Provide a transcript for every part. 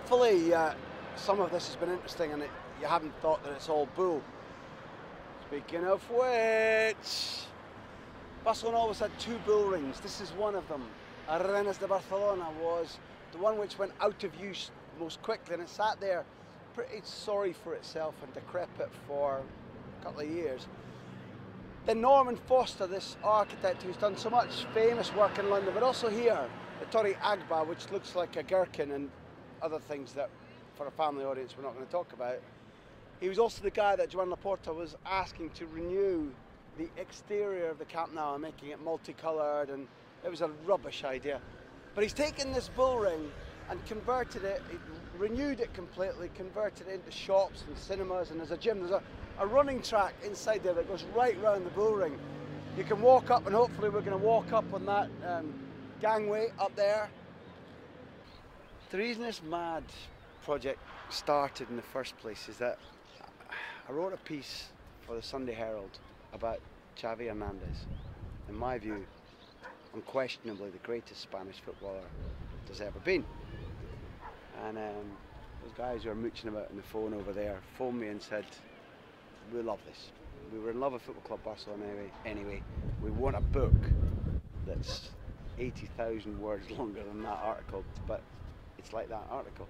Hopefully some of this has been interesting and you haven't thought that it's all bull. Speaking of which, Barcelona always had two bull rings. This is one of them. Arenas de Barcelona was the one which went out of use most quickly, and it sat there pretty sorry for itself and decrepit for a couple of years. Then Norman Foster, this architect who's done so much famous work in London, but also here, the Torre Agba, which looks like a gherkin and other things that, for a family audience, we're not going to talk about. He was also the guy that Joan Laporta was asking to renew the exterior of the Camp Nou and making it multicoloured, and it was a rubbish idea. But he's taken this bull ring and converted it, renewed it completely, converted it into shops and cinemas, and there's a gym. There's a running track inside there that goes right round the bull ring. You can walk up, and hopefully we're going to walk up on that gangway up there. The reason this mad project started in the first place is that I wrote a piece for the Sunday Herald about Xavi Hernandez. In my view, unquestionably the greatest Spanish footballer there's ever been. And those guys who are mooching about on the phone over there phoned me and said, we love this. We were in love with Football Club Barcelona anyway. We want a book that's 80,000 words longer than that article, but it's like that article.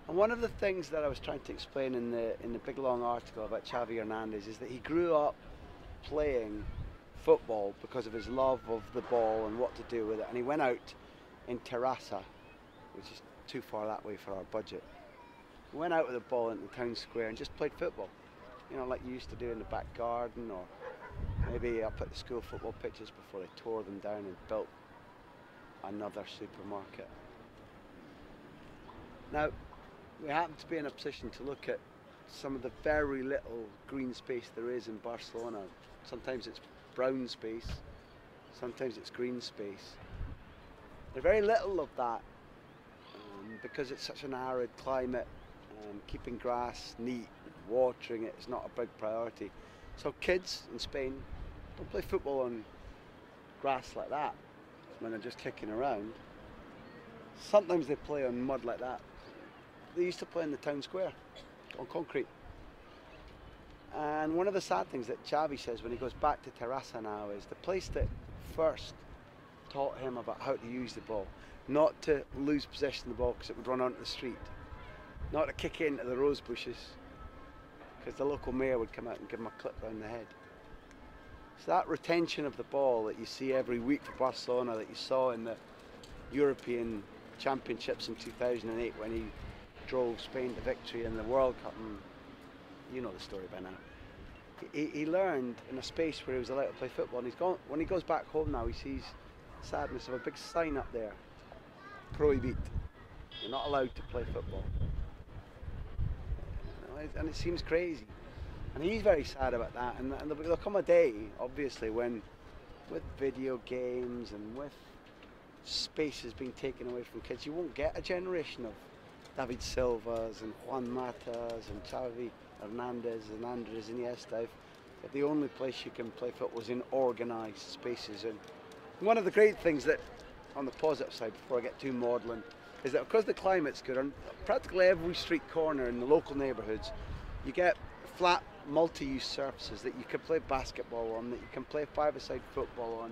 And one of the things that I was trying to explain in the big long article about Xavi Hernandez is that he grew up playing football because of his love of the ball and what to do with it. And he went out in Terrassa, which is too far that way for our budget. He went out with the ball into the town square and just played football. You know, like you used to do in the back garden, or maybe up at the school football pitches before they tore them down and built another supermarket. Now, we happen to be in a position to look at some of the very little green space there is in Barcelona. Sometimes it's brown space, sometimes it's green space. There's very little of that because it's such an arid climate. Keeping grass neat, watering it is not a big priority. So kids in Spain don't play football on grass like that when they're just kicking around. Sometimes they play on mud like that. They used to play in the town square on concrete. And one of the sad things that Xavi says when he goes back to Terrassa now is the place that first taught him about how to use the ball, not to lose possession of the ball because it would run onto the street, not to kick into the rose bushes because the local mayor would come out and give him a clip round the head. So that retention of the ball that you see every week for Barcelona, that you saw in the European Championships in 2008 when he drove Spain to victory in the World Cup, and you know the story by now. He learned in a space where he was allowed to play football, and when he goes back home now, he sees the sadness of a big sign up there, prohibit. You're not allowed to play football. And it seems crazy. And he's very sad about that, and there'll come a day, obviously, when with video games and with spaces being taken away from kids, you won't get a generation of David Silvas and Juan Matas and Xavi Hernandez and Andres Iniesta. But the only place you can play football is in organised spaces. And one of the great things that, on the positive side, before I get too maudlin, is that because the climate's good, on practically every street corner in the local neighbourhoods, you get flat multi-use surfaces that you can play basketball on, that you can play five-a-side football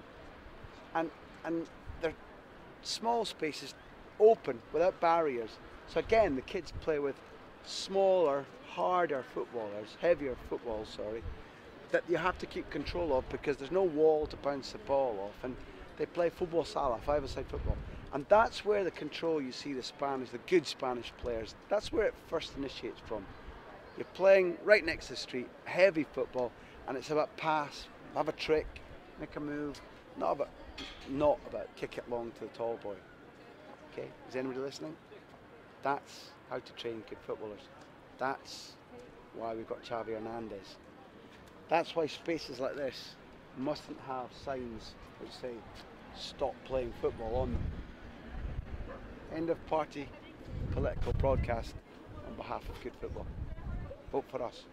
on. And they're small spaces, open, without barriers. So again, the kids play with smaller, harder footballers, heavier footballs, sorry, that you have to keep control of because there's no wall to bounce the ball off, and they play football sala, five-a-side football. And that's where the control you see the Spanish, the good Spanish players, that's where it first initiates from. You're playing right next to the street, heavy football, and it's about pass, have a trick, make a move, not about kick it long to the tall boy. Okay, is anybody listening? That's how to train good footballers. That's why we've got Xavi Hernandez. That's why spaces like this mustn't have signs which say stop playing football on them. End of party political broadcast on behalf of good football. Vote for us.